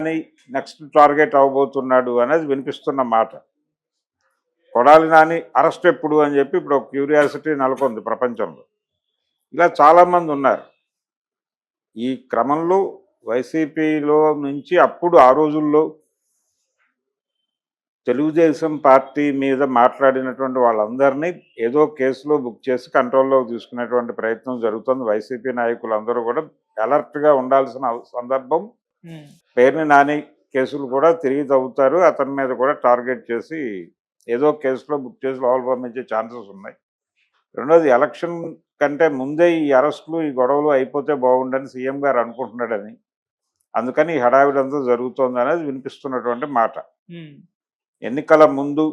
అని next target అవ్వబోతున్నాడు అనేది వినిపిస్తున్న మాట. కొడాలి నాని అరెస్ట్ ఎప్పుడు అని చెప్పి ఇప్పుడు ఒక క్యూరియాసిటీ నెలకొంది ప్రపంచంలో. ఇలా చాలామంది ఉన్నారు. ఈ క్రమంలో వైసీపీలో నుంచి అప్పుడు ఆ రోజుల్లో తెలుగుదేశం పార్టీ మీద మాట్లాడినటువంటి వాళ్ళందరినీ ఏదో కేసులో బుక్ చేసి కంట్రోల్లోకి తీసుకునేటువంటి ప్రయత్నం జరుగుతుంది. వైసీపీ నాయకులందరూ కూడా అలర్ట్గా ఉండాల్సిన సందర్భం. పేర్ని నాని కేసులు కూడా తిరిగి తవ్వుతారు. అతని మీద కూడా టార్గెట్ చేసి ఏదో కేసులో బుక్ చేసి లోపల పంపించే ఛాన్సెస్ ఉన్నాయి. రెండోది ఎలక్షన్ కంటే ముందే ఈ అరెస్టులు ఈ గొడవలు అయిపోతే బాగుండని సీఎం గారు అనుకుంటున్నాడని, అందుకని ఈ హడావిడంతా జరుగుతోంది అనేది వినిపిస్తున్నటువంటి మాట. ఎన్నికల ముందు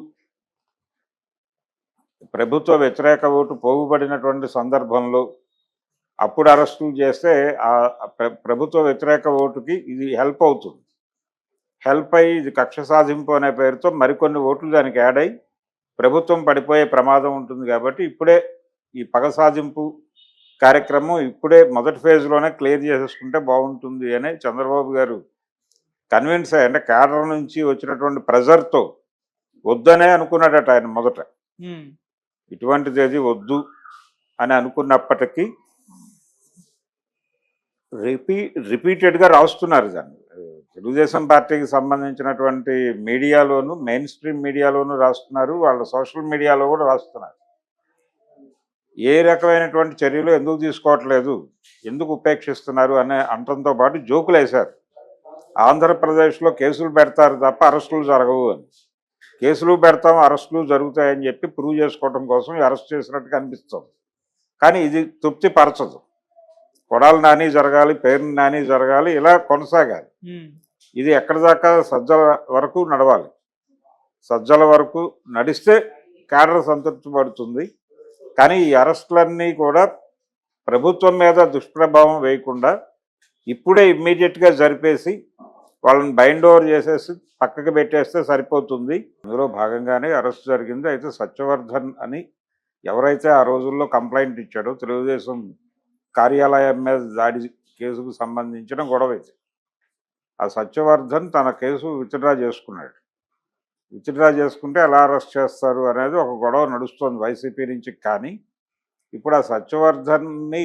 ప్రభుత్వ వ్యతిరేక ఓటు పోగుబడినటువంటి సందర్భంలో అప్పుడు అరెస్టులు చేస్తే ఆ ప్రభుత్వ వ్యతిరేక ఓటుకి ఇది హెల్ప్ అవుతుంది. హెల్ప్ అయ్యి ఇది కక్ష సాధింపు అనే పేరుతో మరికొన్ని ఓట్లు దానికి యాడ్ అయ్యి ప్రభుత్వం పడిపోయే ప్రమాదం ఉంటుంది. కాబట్టి ఇప్పుడే ఈ పగ సాధింపు కార్యక్రమం ఇప్పుడే మొదటి ఫేజ్లోనే క్లియర్ చేసేసుకుంటే బాగుంటుంది అని చంద్రబాబు గారు కన్విన్స్ అయ్యి, అంటే కేడర్ నుంచి వచ్చినటువంటి ప్రెజర్తో వద్దనే అనుకున్నాడట ఆయన మొదట. ఇటువంటిది ఏది వద్దు అని అనుకున్నప్పటికీ రిపీటెడ్గా రాస్తున్నారు దాన్ని. తెలుగుదేశం పార్టీకి సంబంధించినటువంటి మీడియాలోను, మెయిన్ స్ట్రీమ్ మీడియాలోను రాస్తున్నారు, వాళ్ళ సోషల్ మీడియాలో కూడా రాస్తున్నారు. ఏ రకమైనటువంటి చర్యలు ఎందుకు తీసుకోవట్లేదు, ఎందుకు ఉపేక్షిస్తున్నారు అనే అంటంతో పాటు జోకులు వేశారు. ఆంధ్రప్రదేశ్లో కేసులు పెడతారు తప్ప అరెస్టులు జరగవు అని. కేసులు పెడతాం, అరెస్టులు జరుగుతాయని చెప్పి ప్రూవ్ చేసుకోవడం కోసం అరెస్ట్ చేసినట్టు కనిపిస్తుంది. కానీ ఇది తృప్తి పరచదు. కొడాలి నాని జరగాలి, పేర్ని నాని జరగాలి, ఇలా కొనసాగాలి. ఇది ఎక్కడి దాకా సజ్జల వరకు నడవాలి. సజ్జల వరకు నడిస్తే కేడర్ సంతృప్తి పడుతుంది. కానీ ఈ అరెస్టులన్నీ కూడా ప్రభుత్వం మీద దుష్ప్రభావం వేయకుండా ఇప్పుడే ఇమ్మీడియట్గా జరిపేసి వాళ్ళని బైండ్ ఓవర్ చేసేసి పక్కకి పెట్టేస్తే సరిపోతుంది. అందులో భాగంగానే అరెస్ట్ జరిగింది. అయితే సత్యవర్ధన్ అని ఎవరైతే ఆ రోజుల్లో కంప్లైంట్ ఇచ్చాడో, తెలుగుదేశం కార్యాలయం మీద దాడి కేసుకు సంబంధించిన గొడవ ఇది. ఆ సత్యవర్ధన్ తన కేసు విత్డ్రా చేసుకున్నాడు. విత్డ్రా చేసుకుంటే ఎలా అరెస్ట్ చేస్తారు అనేది ఒక గొడవ నడుస్తుంది వైసీపీ నుంచి. కానీ ఇప్పుడు ఆ సత్యవర్ధన్ని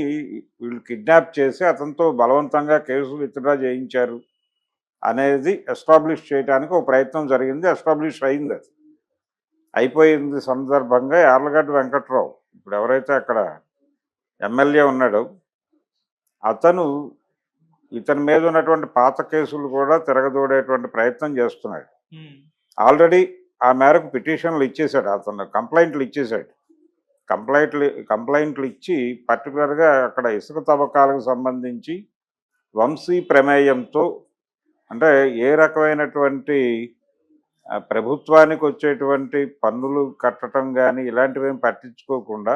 వీళ్ళు కిడ్నాప్ చేసి అతనితో బలవంతంగా కేసు విత్డ్రా చేయించారు అనేది ఎస్టాబ్లిష్ చేయడానికి ఒక ప్రయత్నం జరిగింది. ఎస్టాబ్లిష్ అయింది. అది అయిపోయింది సందర్భంగా యార్లగడ్డ వెంకట్రావు, ఇప్పుడు ఎవరైతే అక్కడ ఎమ్మెల్యే ఉన్నాడో, అతను ఇతని మీద ఉన్నటువంటి పాత కేసులు కూడా తిరగదోడేటువంటి ప్రయత్నం చేస్తున్నాడు. ఆల్రెడీ ఆ మేరకు పిటిషన్లు ఇచ్చేశాడు, అతను కంప్లైంట్లు ఇచ్చేశాడు. కంప్లైంట్లు ఇచ్చి పర్టికులర్గా అక్కడ ఇసుక తవ్వకాలకు సంబంధించి వంశీ ప్రమేయంతో, అంటే ఏ రకమైనటువంటి ప్రభుత్వానికి వచ్చేటువంటి పన్నులు కట్టడం కానీ ఇలాంటివేం పట్టించుకోకుండా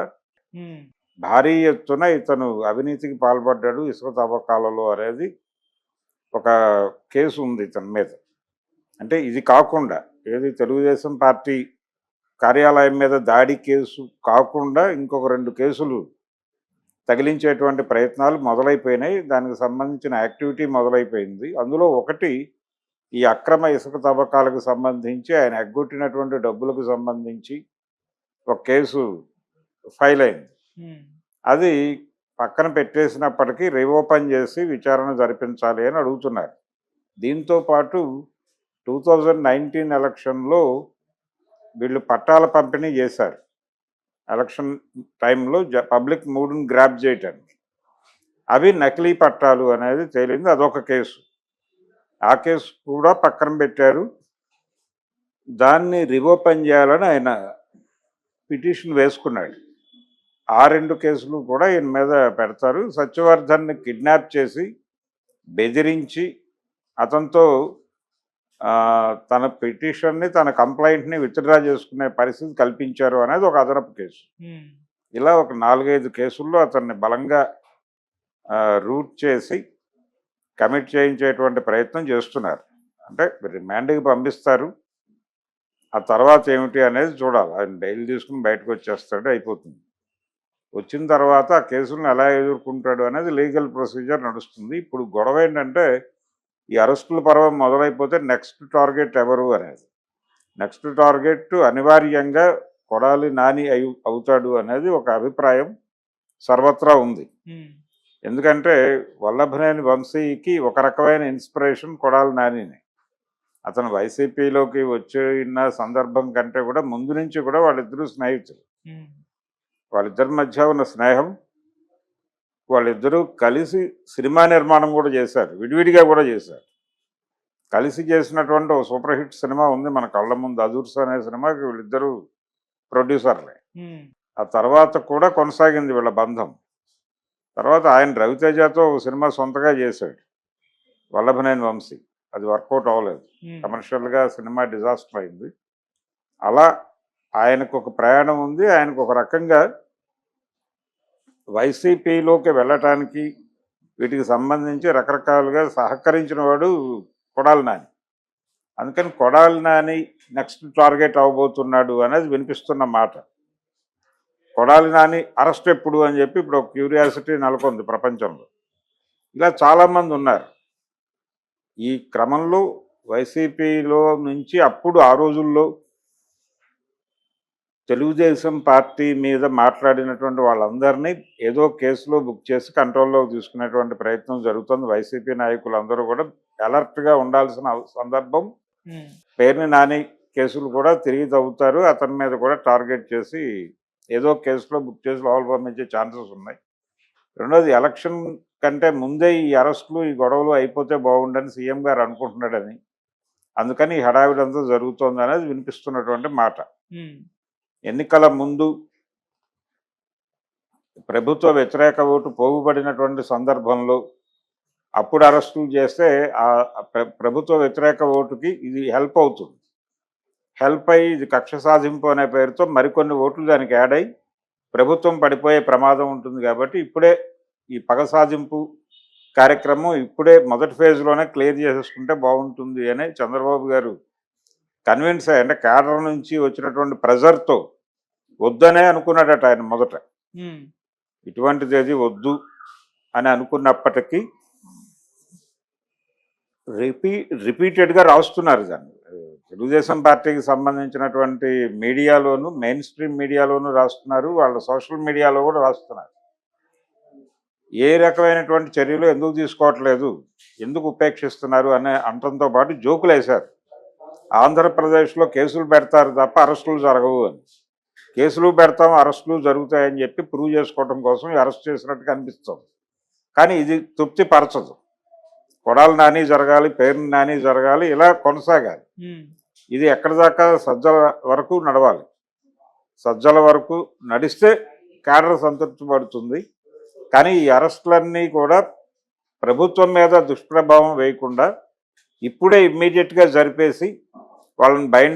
భారీ ఎత్తున ఇతను అవినీతికి పాల్పడ్డాడు ఇసుక తవ్వకాలలో అనేది ఒక కేసు ఉంది ఇతని మీద. అంటే ఇది కాకుండా ఏది తెలుగుదేశం పార్టీ కార్యాలయం మీద దాడి కేసు కాకుండా ఇంకొక 2 కేసులు తగిలించేటువంటి ప్రయత్నాలు మొదలైపోయినాయి. దానికి సంబంధించిన యాక్టివిటీ మొదలైపోయింది. అందులో ఒకటి ఈ అక్రమ ఇసుక తవ్వకాలకు సంబంధించి ఆయన ఎగ్గొట్టినటువంటి డబ్బులకు సంబంధించి ఒక కేసు ఫైల్ అయింది. అది పక్కన పెట్టేసినప్పటికీ రీఓపెన్ చేసి విచారణ జరిపించాలి అని అడుగుతున్నారు. దీంతో పాటు 2019 ఎలక్షన్లో వీళ్ళు పట్టాల పంపిణీ చేశారు. ఎలక్షన్ టైంలో పబ్లిక్ మూడ్ని గ్రాప్ చేయటానికి అవి నకిలీ పట్టాలు అనేది తేలింది. అదొక కేసు. ఆ కేసు కూడా పక్కన పెట్టారు. దాన్ని రీఓపెన్ చేయాలని ఆయన పిటిషన్ వేసుకున్నాడు. ఆ 2 కేసులు కూడా ఈయన మీద పెడతారు. సత్యవర్ధన్ని కిడ్నాప్ చేసి బెదిరించి అతనితో తన పిటిషన్ని, తన కంప్లైంట్ని విత్డ్రా చేసుకునే పరిస్థితి కల్పించారు అనేది ఒక అదనపు కేసు. ఇలా ఒక 4-5 కేసుల్లో అతన్ని బలంగా రూట్ చేసి కమిట్ చేయించేటువంటి ప్రయత్నం చేస్తున్నారు. అంటే రిమాండ్కి పంపిస్తారు. ఆ తర్వాత ఏమిటి అనేది చూడాలి. ఆయన బెయిల్ తీసుకుని బయటకు వచ్చేస్తాడు, అయిపోతుంది. వచ్చిన తర్వాత ఆ కేసులను ఎలా ఎదుర్కొంటాడు అనేది లీగల్ ప్రొసీజర్ నడుస్తుంది. ఇప్పుడు గొడవ ఏంటంటే ఈ అరెస్టుల పర్వం మొదలైపోతే నెక్స్ట్ టార్గెట్ ఎవరు అనేది. నెక్స్ట్ టార్గెట్ అనివార్యంగా కొడాలి నాని అవుతాడు అనేది ఒక అభిప్రాయం సర్వత్రా ఉంది. ఎందుకంటే వల్లభనేని వంశీకి ఒక రకమైన ఇన్స్పిరేషన్ కొడాలి నానినే. అతను వైసీపీలోకి వచ్చిన సందర్భం కంటే కూడా ముందు నుంచి కూడా వాళ్ళిద్దరూ స్నేహితులు. వాళ్ళిద్దరి మధ్య ఉన్న స్నేహం, వాళ్ళిద్దరూ కలిసి సినిమా నిర్మాణం కూడా చేశారు, విడివిడిగా కూడా చేశారు. కలిసి చేసినటువంటి ఒక సూపర్ హిట్ సినిమా ఉంది మన కళ్ళ ముందు, అదూర్స్ అనే సినిమాకి వీళ్ళిద్దరూ ప్రొడ్యూసర్లే. ఆ తర్వాత కూడా కొనసాగింది వీళ్ళ బంధం. తర్వాత ఆయన రవితేజతో ఒక సినిమా సొంతగా చేశాడు, వల్లభనేని వంశీ. అది వర్కౌట్ అవ్వలేదు, కమర్షియల్గా సినిమా డిజాస్టర్ అయింది. అలా ఆయనకు ఒక ప్రయాణం ఉంది. ఆయనకు ఒక రకంగా వైసీపీలోకి వెళ్ళటానికి వీటికి సంబంధించి రకరకాలుగా సహకరించిన వాడు కొడాలి నాని. అందుకని కొడాలి నాని నెక్స్ట్ టార్గెట్ అవ్వబోతున్నాడు అనేది వినిపిస్తున్న మాట. కొడాలి నాని అరెస్ట్ ఎప్పుడు అని చెప్పి ఇప్పుడు ఒక క్యూరియాసిటీ నెలకొంది ప్రపంచంలో. ఇలా చాలామంది ఉన్నారు. ఈ క్రమంలో వైసీపీలో నుంచి అప్పుడు ఆ రోజుల్లో తెలుగుదేశం పార్టీ మీద మాట్లాడినటువంటి వాళ్ళందరినీ ఏదో కేసులో బుక్ చేసి కంట్రోల్లోకి తీసుకునేటువంటి ప్రయత్నం జరుగుతుంది. వైసీపీ నాయకులందరూ కూడా అలర్ట్గా ఉండాల్సిన సందర్భం. పేర్ని నాని కేసులు కూడా తిరిగి తవ్వుతారు, అతని మీద కూడా టార్గెట్ చేసి ఏదో కేసులో బుక్ చేసి లోపల పంపించే ఛాన్సెస్ ఉన్నాయి. రెండోది, ఎలక్షన్ కంటే ముందే ఈ అరెస్టులు, ఈ గొడవలు అయిపోతే బాగుండని సీఎం గారు అనుకుంటున్నాడని, అందుకని ఈ హడావిడంతా జరుగుతోంది అనేది వినిపిస్తున్నటువంటి మాట. ఎన్నికల ముందు ప్రభుత్వ వ్యతిరేక ఓటు పోగుబడినటువంటి సందర్భంలో అప్పుడు అరెస్టులు చేస్తే ఆ ప్రభుత్వ వ్యతిరేక ఓటుకి ఇది హెల్ప్ అవుతుంది. హెల్ప్ అయ్యి ఇది కక్ష సాధింపు అనే పేరుతో మరికొన్ని ఓట్లు దానికి యాడ్ అయ్యి ప్రభుత్వం పడిపోయే ప్రమాదం ఉంటుంది. కాబట్టి ఇప్పుడే ఈ పగ సాధింపు కార్యక్రమం ఇప్పుడే మొదటి ఫేజ్లోనే క్లియర్ చేసేసుకుంటే బాగుంటుంది అని చంద్రబాబు గారు కన్విన్స్ అయ్యి, అంటే కేడర్ నుంచి వచ్చినటువంటి ప్రెజర్తో వద్దనే అనుకున్నాడట ఆయన మొదట. ఇటువంటిది ఏది వద్దు అని అనుకున్నప్పటికీ రిపీటెడ్గా రాస్తున్నారు దాన్ని. తెలుగుదేశం పార్టీకి సంబంధించినటువంటి మీడియాలోను, మెయిన్ స్ట్రీమ్ మీడియాలోను రాస్తున్నారు, వాళ్ళ సోషల్ మీడియాలో కూడా రాస్తున్నారు. ఏ రకమైనటువంటి చర్యలు ఎందుకు తీసుకోవట్లేదు, ఎందుకు ఉపేక్షిస్తున్నారు అనే అంటంతో పాటు జోకులు వేశారు. ఆంధ్రప్రదేశ్లో కేసులు పెడతారు తప్ప అరెస్టులు జరగవు అని. కేసులు పెడతాం, అరెస్టులు జరుగుతాయని చెప్పి ప్రూవ్ చేసుకోవడం కోసం అరెస్ట్ చేసినట్టుగా అనిపిస్తుంది. కానీ ఇది తృప్తి పరచదు. కొడాలి నాని జరగాలి, పేర్ని నాని జరగాలి, ఇలా కొనసాగాలి. ఇది ఎక్కడి దాకా సజ్జల వరకు నడవాలి. సజ్జల వరకు నడిస్తే కేడర్ సంతృప్తి పడుతుంది. కానీ ఈ అరెస్టులన్నీ కూడా ప్రభుత్వం మీద దుష్ప్రభావం వేయకుండా ఇప్పుడే ఇమ్మీడియట్గా జరిపేసి వాళ్ళని బైండ్